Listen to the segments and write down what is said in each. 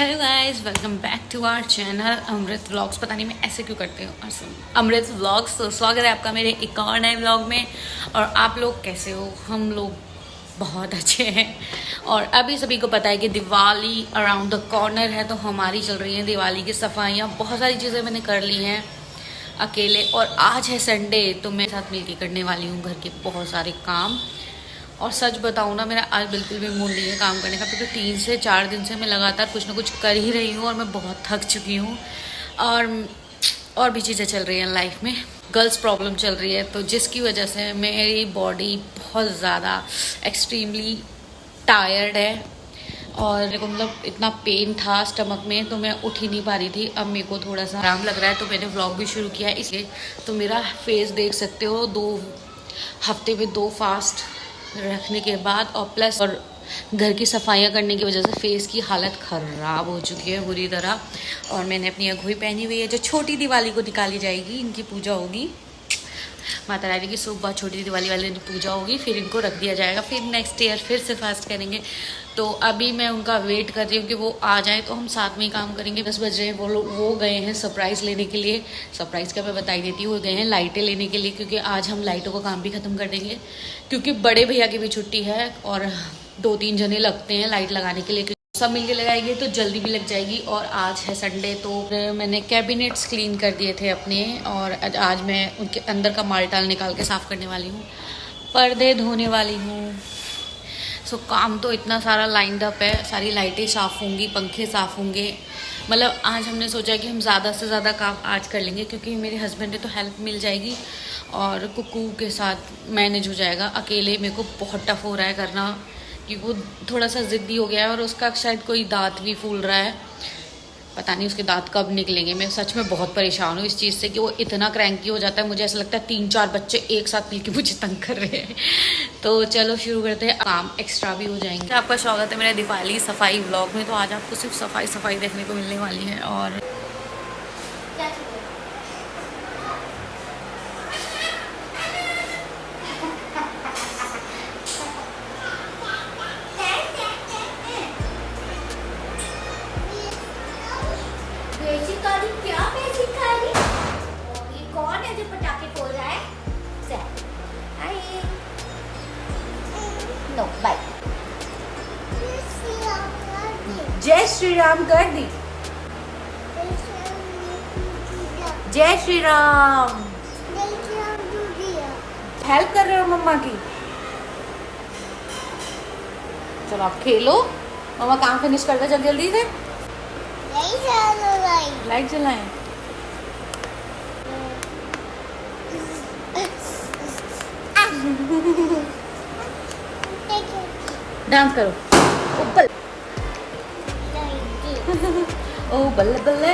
Hello guys, welcome back to our channel Amrit vlogs. पता नहीं मैं ऐसे क्यों करती हूँ अमृत व्लॉग्स। तो स्वागत है आपका मेरे एक और नए व्लॉग में। और आप लोग कैसे हो? हम लोग बहुत अच्छे हैं। और अभी सभी को पता है कि दिवाली अराउंड द कॉर्नर है, तो हमारी चल रही है दिवाली की सफाइयाँ। बहुत सारी चीज़ें मैंने कर ली हैं अकेले, और आज है संडे तो मैं साथ मिलकर करने वाली हूँ घर के बहुत सारे काम। और सच बताऊँ ना, मेरा आज बिल्कुल भी मूड नहीं है काम करने का, क्योंकि 3 से 4 दिन से मैं लगातार कुछ ना कुछ कर ही रही हूँ और मैं बहुत थक चुकी हूँ। और भी चीज़ें चल रही हैं लाइफ में, गर्ल्स प्रॉब्लम चल रही है, तो जिसकी वजह से मेरी बॉडी बहुत ज़्यादा एक्सट्रीमली टायर्ड है। और मेरे को मतलब इतना पेन था स्टमक में, तो मैं उठ ही नहीं पा रही थी। अब मेरे को थोड़ा सा आराम लग रहा है, तो मैंने व्लॉग भी शुरू किया है इसलिए। तो मेरा फेस देख सकते हो, 2 हफ्ते में 2 फास्ट रखने के बाद और प्लस और घर की सफाइयाँ करने की वजह से फेस की हालत ख़राब हो चुकी है बुरी तरह। और मैंने अपनी अगुई पहनी हुई है, जो छोटी दिवाली को निकाली जाएगी, इनकी पूजा होगी माता रानी की। सुबह छोटी दिवाली वाले दिन पूजा होगी, फिर इनको रख दिया जाएगा, फिर नेक्स्ट ईयर फिर से फास्ट करेंगे। तो अभी मैं उनका वेट कर रही हूँ कि वो आ जाए तो हम साथ में ही काम करेंगे। 10 बज रहे हैं, वो गए हैं सरप्राइज़ लेने के लिए। सरप्राइज़ का मैं बता ही देती हूँ, वो गए हैं लाइटें लेने के लिए, क्योंकि आज हम लाइटों का काम भी ख़त्म कर देंगे, क्योंकि बड़े भैया की भी छुट्टी है और 2-3 जने लगते हैं लाइट लगाने के लिए। सब मिलके लगाएंगे तो जल्दी भी लग जाएगी। और आज है संडे, तो मैंने कैबिनेट्स क्लीन कर दिए थे अपने, और आज मैं उनके अंदर का माल टाल निकाल के साफ़ करने वाली हूँ, पर्दे धोने वाली हूँ। सो काम तो इतना सारा लाइंड अप है, सारी लाइटें साफ़ होंगी, पंखे साफ़ होंगे। मतलब आज हमने सोचा कि हम ज़्यादा से ज़्यादा काम आज कर लेंगे, क्योंकि मेरे हस्बैंड ने तो हेल्प मिल जाएगी और कुकू के साथ मैनेज हो जाएगा। अकेले मेरे को बहुत टफ हो रहा है करना, कि वो थोड़ा सा ज़िद्दी हो गया है और उसका शायद कोई दांत भी फूल रहा है। पता नहीं उसके दांत कब निकलेंगे। मैं सच में बहुत परेशान हूँ इस चीज़ से कि वो इतना क्रैंकी हो जाता है। मुझे ऐसा लगता है 3-4 बच्चे एक साथ मिलकर मुझे तंग कर रहे हैं। तो चलो शुरू करते हैं, काम एक्स्ट्रा भी हो जाएंगे। आपका स्वागत है मेरे दिवाली सफाई व्लॉग में। तो आज आपको सिर्फ सफाई देखने को मिलने वाली है। और क्या बेसिकली ये कौन है जो पटाखे फोड़ रहा है? No bye. जय श्री राम कर दी। जय श्री राम। हेल्प कर रहे हो मम्मा की? चलो आप खेलो, मम्मा काम फिनिश कर दे जल्दी जल्दी से। लाइट जलाएं। डांस करो। ऊपर ओ बल्ले बल्ले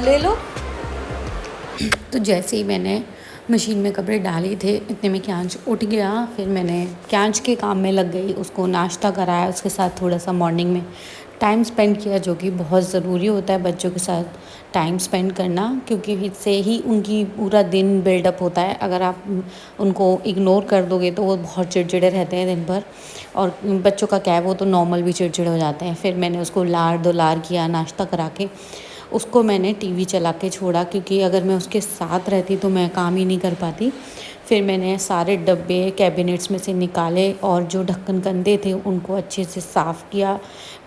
ले लो। तो जैसे ही मैंने मशीन में कपड़े डाले थे, इतने में क्यांच उठ गया। फिर मैंने क्यांच के काम में लग गई, उसको नाश्ता कराया, उसके साथ थोड़ा सा मॉर्निंग में टाइम स्पेंड किया, जो कि बहुत ज़रूरी होता है बच्चों के साथ टाइम स्पेंड करना, क्योंकि इससे ही उनकी पूरा दिन बिल्डअप होता है। अगर आप उनको इग्नोर कर दोगे तो वो बहुत चिड़चिड़े रहते हैं दिन भर, और बच्चों का क्या है, वो तो नॉर्मल भी चिड़चिड़े हो जाते हैं। फिर मैंने उसको लार दुलार किया, नाश्ता करा के उसको मैंने टीवी चला के छोड़ा, क्योंकि अगर मैं उसके साथ रहती तो मैं काम ही नहीं कर पाती। फिर मैंने सारे डब्बे कैबिनेट्स में से निकाले और जो ढक्कन गंदे थे उनको अच्छे से साफ़ किया।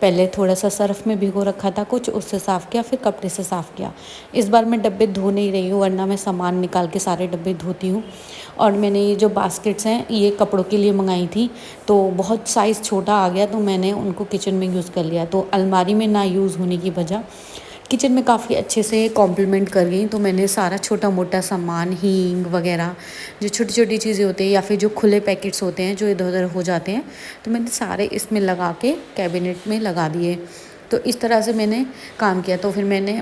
पहले थोड़ा सा सर्फ़ में भिगो रखा था कुछ, उससे साफ़ किया, फिर कपड़े से साफ़ किया। इस बार मैं डब्बे धो नहीं रही हूँ, वरना मैं सामान निकाल के सारे डब्बे धोती हूँ। और मैंने ये जो बास्केट्स हैं ये कपड़ों के लिए मंगाई थी, तो बहुत साइज़ छोटा आ गया, तो मैंने उनको किचन में यूज़ कर लिया। तो अलमारी में ना यूज़ होने की वजह किचन में काफ़ी अच्छे से कॉम्प्लीमेंट कर गई। तो मैंने सारा छोटा मोटा सामान, हींग वगैरह, जो छोटी छोटी चीज़ें होती हैं या फिर जो खुले पैकेट्स होते हैं जो इधर उधर हो जाते हैं, तो मैंने सारे इसमें लगा के कैबिनेट में लगा दिए। तो इस तरह से मैंने काम किया। तो फिर मैंने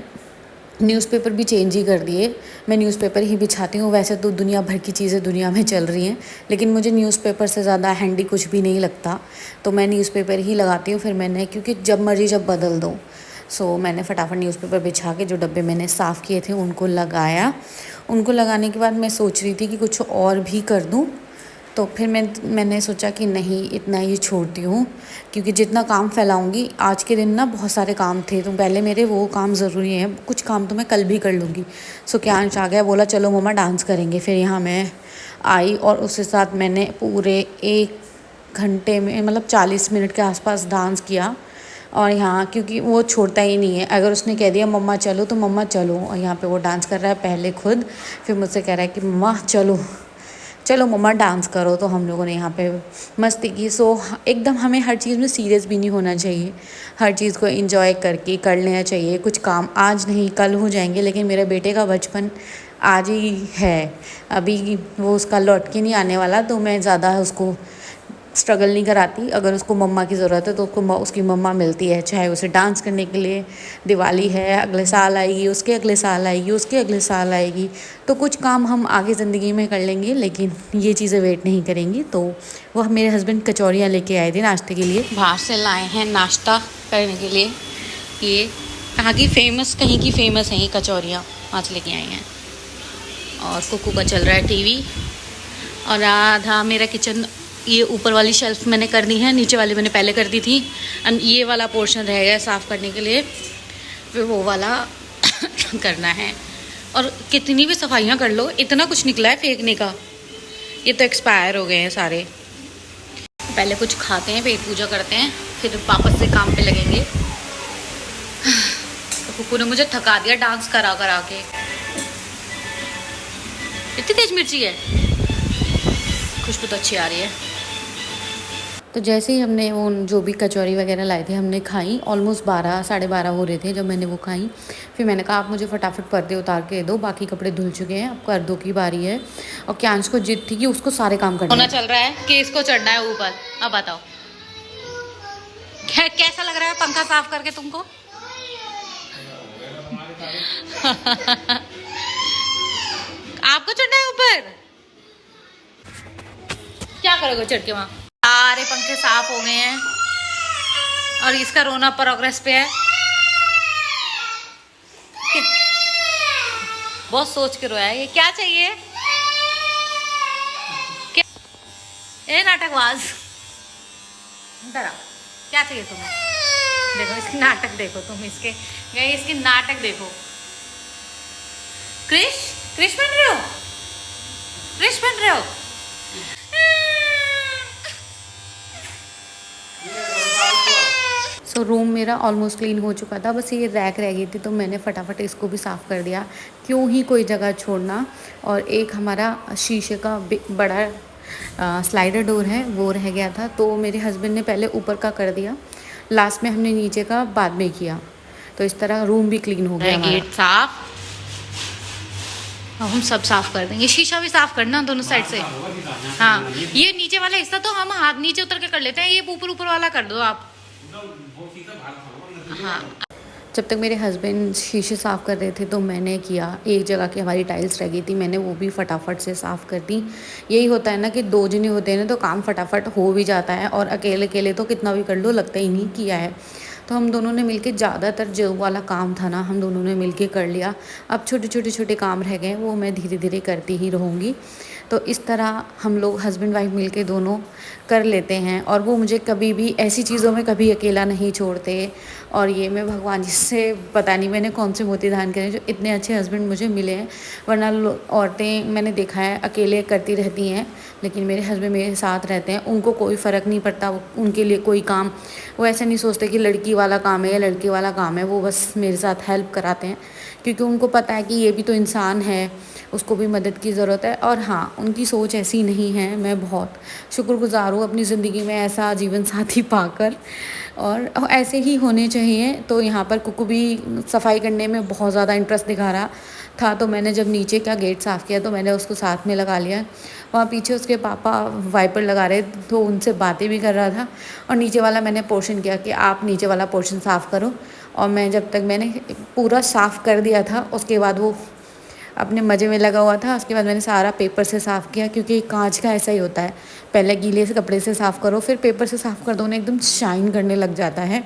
न्यूज़पेपर भी चेंज ही कर दिए। मैं न्यूज़पेपर ही बिछाती हूँ। वैसे तो दुनिया भर की चीज़ें दुनिया में चल रही हैं, लेकिन मुझे न्यूज़पेपर से ज़्यादा हैंडी कुछ भी नहीं लगता, तो मैं न्यूज़पेपर ही लगाती हूँ। फिर मैंने, क्योंकि जब मर्जी जब बदल दो, सो मैंने फटाफट न्यूज़पेपर बिछा के जो डब्बे मैंने साफ़ किए थे उनको लगाया। उनको लगाने के बाद मैं सोच रही थी कि कुछ और भी कर दूँ, तो फिर मैंने सोचा कि नहीं, इतना ही छोड़ती हूँ, क्योंकि जितना काम फैलाऊँगी, आज के दिन ना बहुत सारे काम थे, तो पहले मेरे वो काम ज़रूरी हैं, कुछ काम तो मैं कल भी कर लूँगी। सो क्यांश आ गया, बोला चलो मम्मा डांस करेंगे। फिर यहाँ मैं आई और उसके साथ मैंने पूरे 1 घंटे में मतलब 40 मिनट के आसपास डांस किया। और यहाँ क्योंकि वो छोड़ता ही नहीं है, अगर उसने कह दिया मम्मा चलो तो मम्मा चलो, और यहाँ पे वो डांस कर रहा है पहले खुद, फिर मुझसे कह रहा है कि मम्मा चलो चलो मम्मा डांस करो। तो हम लोगों ने यहाँ पे मस्ती की। सो एकदम हमें हर चीज़ में सीरियस भी नहीं होना चाहिए, हर चीज़ को एंजॉय करके कर लेना चाहिए। कुछ काम आज नहीं कल हो जाएंगे, लेकिन मेरे बेटे का बचपन आज ही है, अभी वो उसका लौट के नहीं आने वाला, तो मैं ज़्यादा उसको स्ट्रगल नहीं कराती। अगर उसको मम्मा की ज़रूरत है तो उसकी मम्मा मिलती है, चाहे उसे डांस करने के लिए। दिवाली है, अगले साल आएगी, उसके अगले साल आएगी, उसके अगले साल आएगी, तो कुछ काम हम आगे ज़िंदगी में कर लेंगे, लेकिन ये चीज़ें वेट नहीं करेंगी। तो वो मेरे हस्बैंड कचौरियाँ लेके आए थे नाश्ते के लिए, बाहर से लाए हैं नाश्ता करने के लिए। ये कहाँ की फेमस, कहीं की फेमस हैं ये कचौरियाँ, वहाँ से लेके आई हैं। और कुकू का चल रहा है टीवी। और आधा मेरा किचन, ये ऊपर वाली शेल्फ मैंने कर दी है, नीचे वाली मैंने पहले कर दी थी। एंड ये वाला पोर्शन रह गया साफ़ करने के लिए, फिर वो वाला करना है। और कितनी भी सफाइयाँ कर लो, इतना कुछ निकला है फेंकने का, ये तो एक्सपायर हो गए हैं सारे। पहले कुछ खाते हैं, पेट पूजा करते हैं, फिर वापस से काम पे लगेंगे। तो कुकू ने मुझे थका दिया डांस करा करा के। इतनी तेज मिर्ची है, खुशबू तो अच्छी आ रही है। तो जैसे ही हमने वो जो भी कचौरी वगैरह लाए थे हमने खाई, ऑलमोस्ट 12 साढ़े 12 हो रहे थे जब मैंने वो खाई। फिर मैंने कहा आप मुझे फटाफट पर्दे उतार के दो, बाकी कपड़े धुल चुके हैं, अब पर्दों की बारी है। और क्यांश को जिद थी कि उसको सारे काम करने होना चल रहा है कि इसको चढ़ना है ऊपर। अब बताओ कैसा लग रहा है पंखा साफ करके तुमको? आपको चढ़ना है ऊपर, क्या करोगे चढ़ के? वहाँ सारे पंखे साफ हो गए हैं और इसका रोना प्रोग्रेस पे है। बहुत सोच के रोया है। ये क्या चाहिए? क्या? ए नाटकबाज, डरा, क्या चाहिए तुम्हें? देखो इसकी नाटक देखो तुम, इसके नाटक देखो। क्रिश बन रहे हो, क्रिश बन रहे हो। सो रूम मेरा ऑलमोस्ट क्लीन हो चुका था, बस ये रैक रह गई थी, तो मैंने फटाफट इसको भी साफ़ कर दिया, क्यों ही कोई जगह छोड़ना। और एक हमारा शीशे का बड़ा स्लाइडर डोर है, वो रह गया था, तो मेरे हस्बैंड ने पहले ऊपर का कर दिया, लास्ट में हमने नीचे का बाद में किया। तो इस तरह रूम भी क्लीन हो गया हमारा। गेट साफ, अब हम सब साफ कर देंगे। शीशा भी साफ करना दोनों साइड से। हाँ, ये नीचे वाला हिस्सा तो हम हाथ नीचे उतर के कर लेते हैं, ये ऊपर वाला कर दो आप। हाँ, जब तक मेरे हस्बैंड शीशे साफ़ कर रहे थे तो मैंने किया, एक जगह की हमारी टाइल्स रह गई थी, मैंने वो भी फटाफट से साफ़ कर दी। यही होता है ना कि 2 जने होते हैं ना तो काम फटाफट हो भी जाता है, और अकेले अकेले तो कितना भी कर लो लगता ही नहीं किया है। तो हम दोनों ने मिलके ज़्यादातर जो वाला काम था ना हम दोनों ने मिलके कर लिया। अब छोटे काम रह गए, वो मैं धीरे धीरे करती ही रहूँगी। तो इस तरह हम लोग हस्बैंड वाइफ मिलके दोनों कर लेते हैं, और वो मुझे कभी भी ऐसी चीज़ों में कभी अकेला नहीं छोड़ते। और ये मैं भगवान जी से पता नहीं मैंने कौन से मोती दान करे जो इतने अच्छे हस्बैंड मुझे मिले हैं, वरना औरतें मैंने देखा है अकेले करती रहती हैं, लेकिन मेरे हस्बैंड मेरे साथ रहते हैं, उनको कोई फ़र्क नहीं पड़ता, उनके लिए कोई काम वो ऐसे नहीं सोचते कि लड़की वाला काम है या लड़के वाला काम है, वो बस मेरे साथ हेल्प कराते हैं, क्योंकि उनको पता है कि ये भी तो इंसान है, उसको भी मदद की ज़रूरत है। और हाँ, उनकी सोच ऐसी नहीं है। मैं बहुत शुक्रगुज़ार हूँ अपनी ज़िंदगी में ऐसा जीवन साथी पाकर, और ऐसे ही होने चाहिए। तो यहाँ पर कुकू भी सफाई करने में बहुत ज़्यादा इंटरेस्ट दिखा रहा था, तो मैंने जब नीचे का गेट साफ़ किया तो मैंने उसको साथ में लगा लिया। वहाँ पीछे उसके पापा वाइपर लगा रहे तो उनसे बातें भी कर रहा था, और नीचे वाला मैंने पोर्शन किया कि आप नीचे वाला पोर्शन साफ़ करो। और मैं जब तक मैंने पूरा साफ़ कर दिया था उसके बाद वो अपने मज़े में लगा हुआ था। उसके बाद मैंने सारा पेपर से साफ़ किया, क्योंकि कांच का ऐसा ही होता है, पहले गीले से कपड़े से साफ़ करो फिर पेपर से साफ़ कर दो ना, एकदम शाइन करने लग जाता है।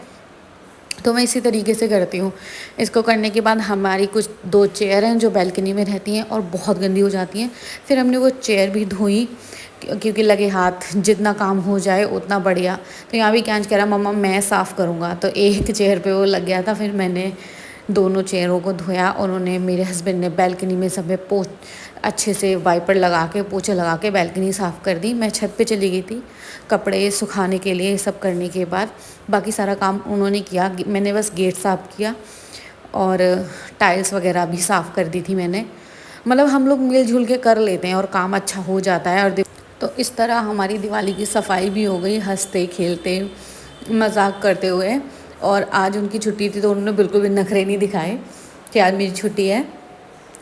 तो मैं इसी तरीके से करती हूँ। इसको करने के बाद हमारी कुछ 2 चेयर हैं जो बैल्कनी में रहती हैं और बहुत गंदी हो जाती हैं, फिर हमने वो चेयर भी धोई, क्योंकि लगे हाथ जितना काम हो जाए उतना बढ़िया। तो यहाँ भी कैंच कह रहा मम्मा मैं साफ़ करूँगा, तो एक चेयर पे वो लग गया था। फिर मैंने दोनों चेयरों को धोया। उन्होंने मेरे हस्बैंड ने बालकनी में सब में अच्छे से वाइपर लगा के पोछे लगा के बालकनी साफ़ कर दी। मैं छत पे चली गई थी कपड़े सुखाने के लिए। सब करने के बाद बाकी सारा काम उन्होंने किया, मैंने बस गेट साफ़ किया और टाइल्स वगैरह भी साफ़ कर दी थी मैंने। मतलब हम लोग मिलजुल के कर लेते हैं और काम अच्छा हो जाता है। और तो इस तरह हमारी दिवाली की सफाई भी हो गई, हंसते खेलते मजाक करते हुए। और आज उनकी छुट्टी थी तो उन्होंने बिल्कुल भी नखरे नहीं दिखाए कि आज मेरी छुट्टी है।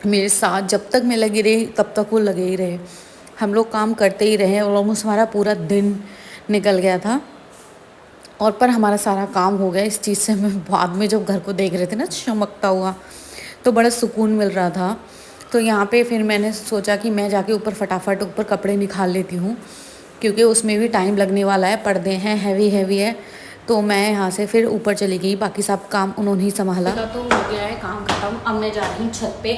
मेरे साथ जब तक मैं लगी रही तब तक वो लगे ही रहे, हम लोग काम करते ही रहे और ऑलमोस्ट हमारा पूरा दिन निकल गया था। और पर हमारा सारा काम हो गया। इस चीज़ से मैं बाद में जब घर को देख रहे थे ना चमकता हुआ, तो बड़ा सुकून मिल रहा था। तो यहाँ पे फिर मैंने सोचा कि मैं जाके ऊपर फटाफट ऊपर कपड़े निकाल लेती हूँ, क्योंकि उसमें भी टाइम लगने वाला है, पर्दे हैं हैवी है। तो मैं यहाँ से फिर ऊपर चली गई, बाकी सब काम उन्होंने ही संभाला। तो हो गया है काम खत्म। अब मैं जा रही हूँ छत पे,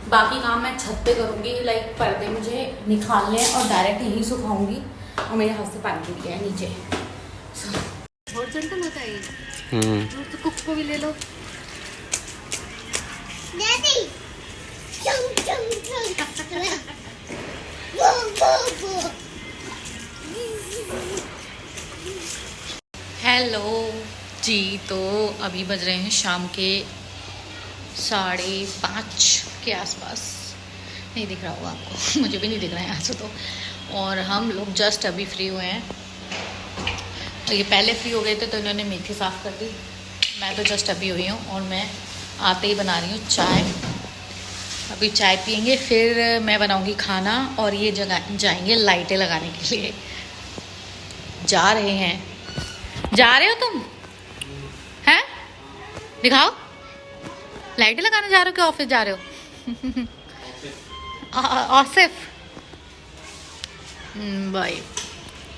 बाकी काम मैं छत पे करूँगी। लाइक पर्दे मुझे निकालने हैं और डायरेक्ट यहीं सुखाऊंगी। और मेरे हाथ से पानी गिर गया है नीचे। बहुत जल्दी होता है ये। तो कुक को भी ले लो। हेलो जी, तो अभी बज रहे हैं शाम के 5:30 के आसपास। नहीं दिख रहा होगा आपको मुझे भी नहीं दिख रहा है यहाँ से तो। और हम लोग जस्ट अभी फ्री हुए हैं। तो ये पहले फ्री हो गए थे तो इन्होंने मेथी साफ़ कर दी। मैं तो जस्ट अभी हुई हूँ और मैं आते ही बना रही हूँ चाय। अभी चाय पियेंगे, फिर मैं बनाऊँगी खाना और ये जगह जाएंगे लाइटें लगाने के लिए। जा रहे हो तुम हैं? दिखाओ, लाइटें लगाने जा रहे हो कि ऑफिस जा रहे हो? आसिफ बाय,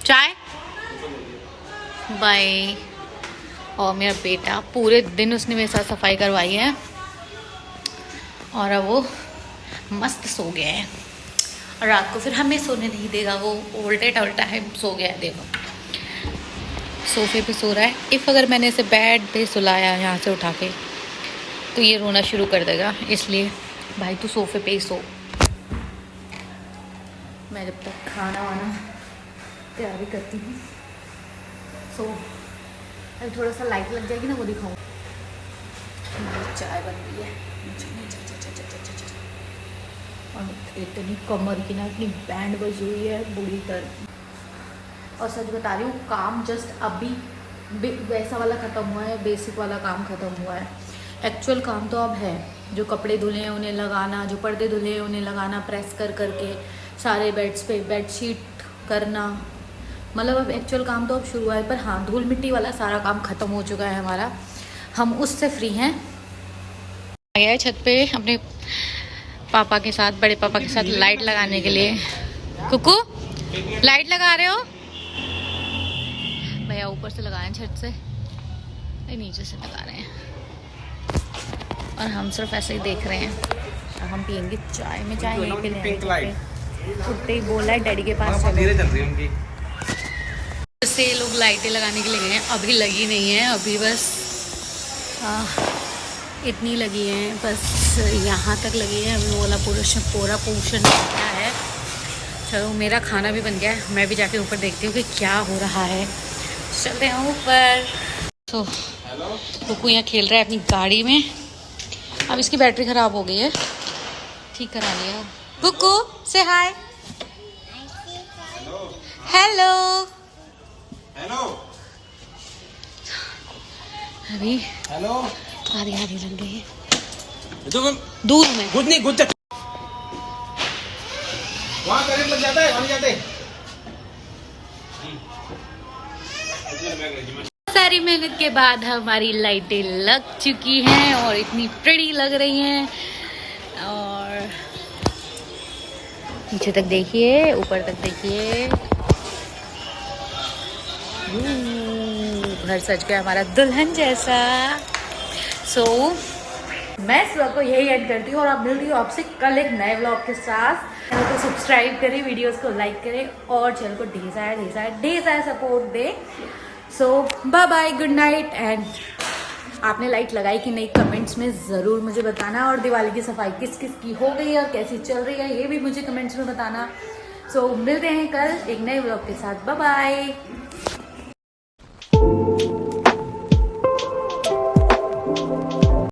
चाय बाय। और मेरा बेटा पूरे दिन उसने मेरे साथ सफाई करवाई है और अब वो मस्त सो गया है। और रात को फिर हमें सोने नहीं देगा, वो उल्टे टाइम सो गया है। देखो सोफे पे सो रहा है। अगर मैंने इसे बेड पे सुलाया यहाँ से उठा के तो ये रोना शुरू कर देगा, इसलिए भाई तू सोफे पे ही सो। मैं जब तक खाना वाना तैयारी करती हूँ। सो अभी थोड़ा सा लाइट लग जाएगी ना, वो दिखाऊँ। चाय बन रही है और इतनी कमर की ना इतनी बैंड बजी हुई है बुरी तरह। और सच बता रही हूँ, काम जस्ट अभी वैसा वाला ख़त्म हुआ है, बेसिक वाला काम ख़त्म हुआ है। एक्चुअल काम तो अब है, जो कपड़े धुले हैं उन्हें लगाना, जो पर्दे धुले हैं उन्हें लगाना, प्रेस करके सारे बेड्स पे बेडशीट करना। मतलब अब एक्चुअल काम तो अब शुरू हुआ है। पर हाँ, धूल मिट्टी वाला सारा काम ख़त्म हो चुका है हमारा, हम उससे फ्री हैं। आ गया है छत पे अपने पापा के साथ, बड़े पापा के साथ लाइट लगाने के लिए। कुकू लाइट लगा रहे हो? भैया ऊपर से लगाए छत से, नीचे से लगा रहे हैं और हम सिर्फ ऐसे ही देख रहे हैं। हम पियेंगे चाय में, चाय यहीं पे लेंगे। उठते ही बोला है डैडी के पास चलो। से लोग लाइटें लगाने के लिए गए हैं, अभी लगी नहीं है, अभी बस इतनी लगी हैं, बस यहाँ तक लगी है। अभी वो वाला पूरा पोर्शन क्या है। चलो मेरा खाना भी बन गया है, मैं भी जाके ऊपर देखती हूँ कि क्या हो रहा है। चलते हैं ऊपर। तो कुकू यहाँ खेल रहा है अपनी गाड़ी में। अब इसकी बैटरी ख़राब हो गई है, ठीक करा लिया। कुकू से हाय। Hello hello. अभी हेलो आधी लग गई है दूध में। कुछ नहीं, कुछ वहाँ करंट लग जाता है, वहाँ जाते। सारी मेहनत के बाद हमारी लाइटें लग चुकी हैं और इतनी प्रिटी लग रही हैं। और नीचे तक देखिए, ऊपर तक देखिए, घर सज गया हमारा दुल्हन जैसा। मैं इस व्लॉग को यही एंड करती हूँ और अब मिल रही हूँ आपसे कल एक नए व्लॉग के साथ। चैनल को सब्सक्राइब करें, वीडियोस को लाइक करें और चैनल को ढेर सारा सपोर्ट दे। So bye bye, good night. And आपने लाइट लगाई कि नहीं कमेंट्स में ज़रूर मुझे बताना, और दिवाली की सफाई किस किस की हो गई और कैसी चल रही है ये भी मुझे कमेंट्स में बताना। सो मिलते हैं कल एक नए व्लॉग के साथ। Bye bye.